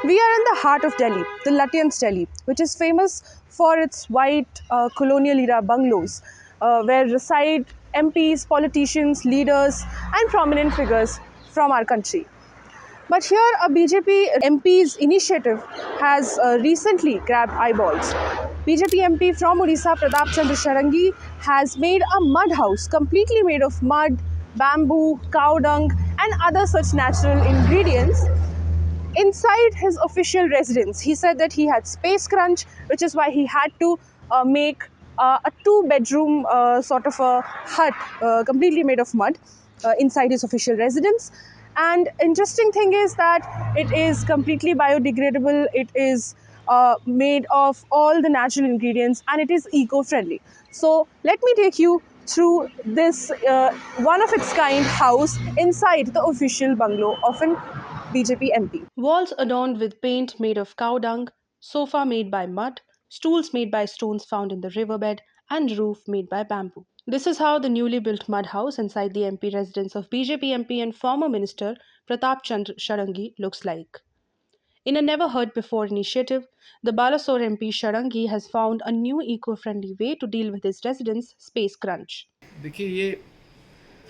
We are in the heart of Delhi, the Lutyens' Delhi, which is famous for its white colonial era bungalows, where reside MPs, politicians, leaders, and prominent figures from our country. But here, a BJP MP's initiative has recently grabbed eyeballs. BJP MP from Odisha, Pratap Chandra Sharangi, has made a mud house completely made of mud, bamboo, cow dung, and other such natural ingredients inside his official residence. He said that he had space crunch, which is why he had to make a two-bedroom sort of a hut completely made of mud inside his official residence. And interesting thing is that it is completely biodegradable. It is made of all the natural ingredients and it is eco-friendly. So let me take you through this one of its kind house inside the official bungalow of an BJP MP. Walls adorned with paint made of cow dung, sofa made by mud, stools made by stones found in the riverbed, and roof made by bamboo. This is how the newly built mud house inside the MP residence of BJP MP and former minister Pratap Chandra Sharangi looks like. In a never heard before initiative, the Balasore MP Sharangi has found a new eco-friendly way to deal with his residents' space crunch. देखिए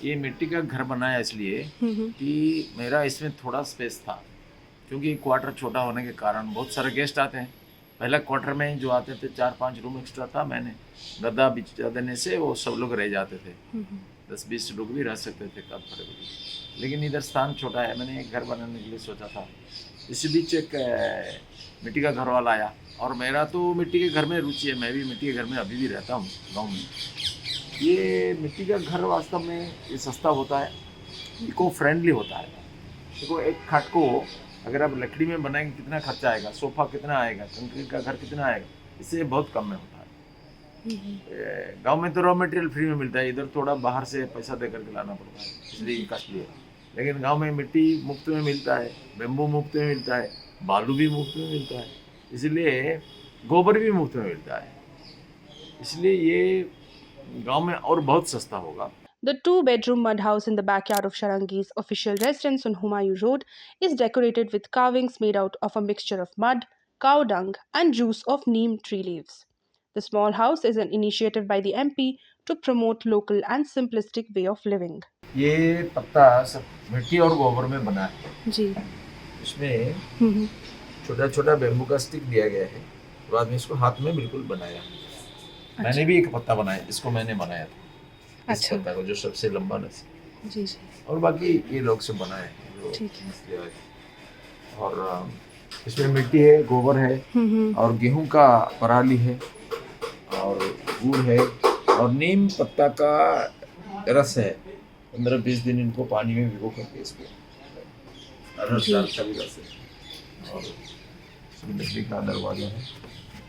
ये मिट्टी का घर बनाया इसलिए कि मेरा इसमें थोड़ा स्पेस था, क्योंकि क्वार्टर छोटा होने के कारण बहुत सारे गेस्ट आते हैं। पहले क्वार्टर में जो आते थे 4-5 रूम एक्स्ट्रा था, मैंने गद्दा बिछा देने से वो सब लोग रह जाते थे। 10-20 लोग भी रह सकते थे कंफर्टेबली, लेकिन इधर स्थान छोटा है, मैंने एक घर बनाने के लिए सोचा था। इसी बीच एक मिट्टी का घर वाला आया और मेरा तो मिट्टी के घर में रुचि है, मैं भी मिट्टी के घर में अभी भी रहता हूँ गाँव में। ये मिट्टी का घर वास्तव में ये सस्ता होता है, इको फ्रेंडली होता है। देखो एक खाट को अगर आप लकड़ी में बनाएंगे कितना खर्चा आएगा, सोफा कितना आएगा, कंक्रीट का घर कितना आएगा, इससे बहुत कम में होता है। गांव में तो रॉ मटेरियल फ्री में मिलता है, इधर थोड़ा बाहर से पैसा दे करके लाना पड़ता है, इसलिए कॉस्टली है। लेकिन गांव में मिट्टी मुफ्त में मिलता है, बेम्बू मुफ्त में मिलता है, बालू भी मुफ्त में मिलता है, इसलिए गोबर भी मुफ्त में मिलता है, इसलिए ये गांव में और बहुत सस्ता होगा। The two-bedroom mud house in the backyard of Sharangi's official residence on Humayun Road is decorated with carvings made out of a mixture of mud, cow dung, and juice of neem tree leaves. The small house is an initiative by the MP to promote local and simplistic way of living. ये पत्ता सब मिट्टी और गोबर में बना है जी। इसमें छोटा छोटा बेम्बू का स्टिक दिया गया है, बाद में इसको हाथ में बिल्कुल बनाया। मैंने भी एक पत्ता बनाया, इसको मैंने बनाया था। अच्छा। पत्ता को जो सबसे लंबा नसी। जी जी। और बाकी ये लोग से बनाए हैं। ठीक है। और इसमें मिट्टी है, गोबर है और गेहूं का पराली है और गुड़ है और नीम पत्ता का रस है। 15-20 दिन इनको पानी में भिगो करके इसको रस डालता भी रस है। और इसमें लकड़ी का दरवाजा है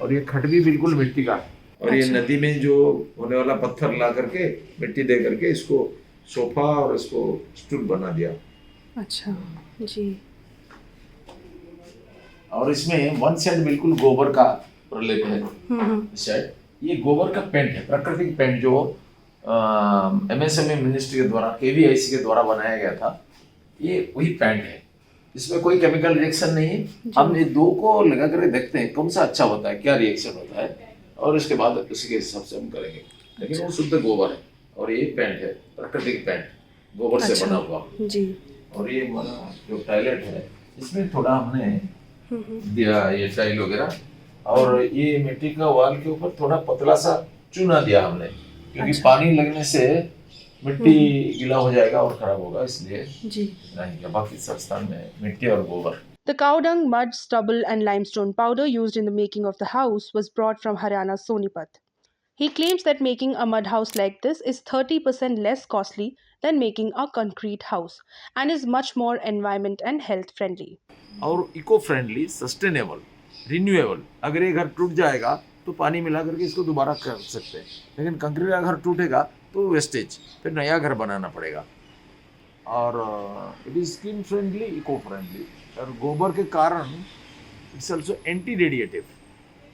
और ये खट भी बिल्कुल मिट्टी का है। और ये नदी में जो होने वाला पत्थर ला करके मिट्टी दे करके इसको सोफा और इसको स्टूल बना दिया। अच्छा जी। और इसमें वन साइड बिल्कुल गोबर का प्रलेप है। इस साइड ये गोबर का पेंट है, प्राकृतिक पेंट जो MSME मिनिस्ट्री के द्वारा, KVIC के द्वारा बनाया गया था। ये वही पेंट है, इसमें कोई केमिकल रिएक्शन नहीं है। हम ये दो को लगा कर देखते हैं कौन सा अच्छा होता है, क्या रिएक्शन होता है, और इसके बाद उसी के हिसाब से हम करेंगे। लेकिन वो शुद्ध गोबर है और ये पेंट है, प्राकृतिक पेंट, गोबर से बना हुआ जी। और ये जो टॉयलेट है इसमें थोड़ा हमने दिया ये टाइल वगैरह, और ये मिट्टी का वॉल के ऊपर थोड़ा पतला सा चूना दिया हमने, क्योंकि पानी लगने से मिट्टी गीला हो जाएगा और खराब होगा, इसलिए जी नहीं। बाकी सब स्थान में मिट्टी और गोबर। The cow dung, mud, stubble, and limestone powder used in the making of the house was brought from Haryana's Sonipat. He claims that making a mud house like this is 30% less costly than making a concrete house and is much more environment and health friendly. और eco friendly, sustainable, renewable. अगर ये घर टूट जाएगा तो पानी मिला करके इसको दोबारा कर सकते हैं, लेकिन कंक्रीट का घर टूटेगा तो वेस्टेज, फिर नया घर बनाना पड़ेगा। और it is skin friendly, eco friendly, और गोबर के कारण इट्स ऑल्सो एंटी रेडिएटिव।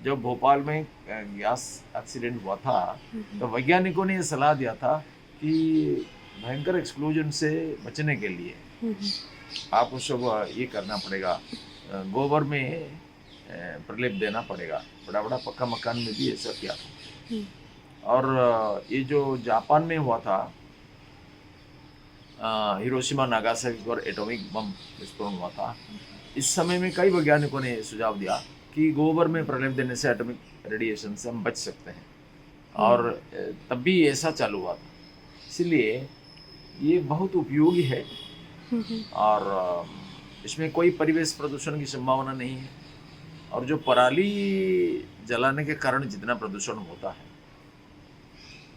जब भोपाल में गैस एक्सीडेंट हुआ था तो वैज्ञानिकों ने ये सलाह दिया था कि भयंकर एक्सप्लोजन से बचने के लिए आपको सब ये करना पड़ेगा, गोबर में प्रलेप देना पड़ेगा। बड़ा बड़ा पक्का मकान में भी ऐसा किया था। और ये जो जापान में हुआ था, हिरोशिमा नागासाकी पर एटॉमिक बम विस्फोरण हुआ था, इस समय में कई वैज्ञानिकों ने सुझाव दिया कि गोबर में प्रलेप देने से एटॉमिक रेडिएशन से हम बच सकते हैं। और तब भी ऐसा चालू हुआ था। इसलिए ये बहुत उपयोगी है और इसमें कोई परिवेश प्रदूषण की संभावना नहीं है। और जो पराली जलाने के कारण जितना प्रदूषण होता है,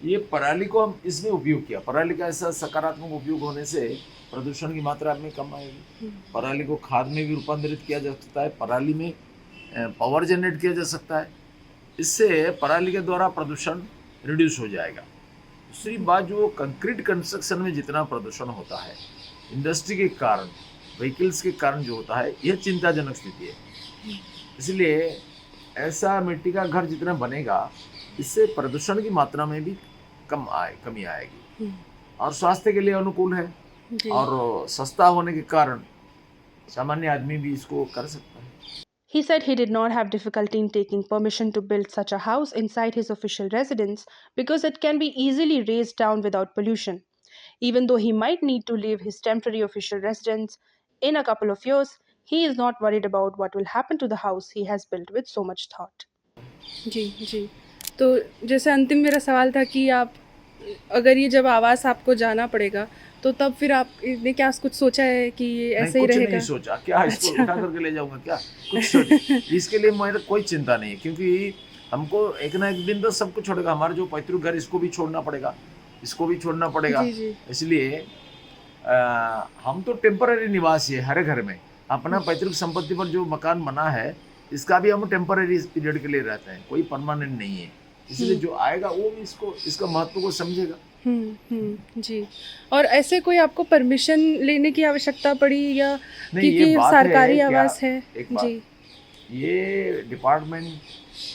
ये पराली को हम इसमें उपयोग किया। पराली का ऐसा सकारात्मक उपयोग होने से प्रदूषण की मात्रा में कम आएगी। पराली को खाद में भी रूपांतरित किया जा सकता है, पराली में पावर जनरेट किया जा सकता है। इससे पराली के द्वारा प्रदूषण रिड्यूस हो जाएगा। दूसरी बात, जो कंक्रीट कंस्ट्रक्शन में जितना प्रदूषण होता है इंडस्ट्री के कारण, व्हीकल्स के कारण जो होता है, यह चिंताजनक स्थिति है। इसलिए ऐसा मिट्टी का घर जितना बनेगा, इससे प्रदूषण की मात्रा में भी कमी आएगी और स्वास्थ्य के लिए अनुकूल है और सस्ता होने के कारण सामान्य आदमी भी इसको कर सकता है। He said he did not have difficulty in taking permission to build such a house inside his official residence because it can be easily razed down without pollution. Even though he might need to leave his temporary official residence in a couple of years, he is not worried about what will happen to the house he has built with so much thought. जी जी। तो जैसे अंतिम मेरा सवाल था कि आप अगर ये जब आवास आपको जाना पड़ेगा तो तब फिर आपने क्या कुछ सोचा है कि ये ऐसे ही रहेगा? नहीं सोचा, क्या इसको उठा करके ले जाऊंगा क्या? कुछ सोचा इसके लिए मेरे कोई चिंता नहीं है, क्योंकि हमको एक ना एक दिन तो सब कुछ छोड़ेगा। हमारा जो पैतृक घर, इसको भी छोड़ना पड़ेगा, इसको भी छोड़ना पड़ेगा। इसलिए हम तो टेम्पररी निवासी है। हर घर में अपना पैतृक संपत्ति पर जो मकान बना है, इसका भी हम टेम्पररी पीरियड के लिए रहते हैं, कोई परमानेंट नहीं है। इसलिए जो आएगा वो भी इसका महत्व को समझेगा। जी। और ऐसे कोई आपको परमिशन लेने की आवश्यकता पड़ी या क्योंकि सरकारी आवास है? जी, ये डिपार्टमेंट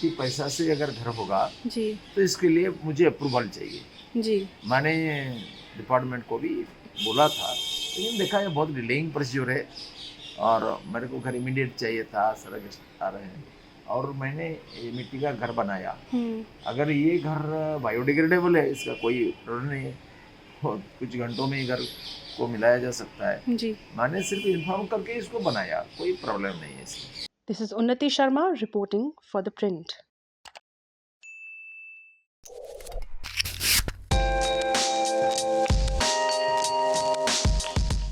की पैसा से अगर घर होगा जी, तो इसके लिए मुझे अप्रूवल चाहिए। जी, मैंने डिपार्टमेंट को भी बोला था, लेकिन देखा ये बहुत डिलेइंग प्रोसीजर है और मेरे को घर इमीडिएट चाहिए था, सारे गेस्ट आ रहे हैं और मैंने ये मिट्टी का घर बनाया। अगर ये घर बायोडिग्रेडेबल है, इसका कोई प्रॉब्लम नहीं है, कुछ घंटों में ही घर को मिलाया जा सकता है। जी, मैंने सिर्फ इन्फॉर्म करके इसको बनाया, कोई प्रॉब्लम नहीं है इसमें। दिस इज उन्नति Sharma reporting for the print.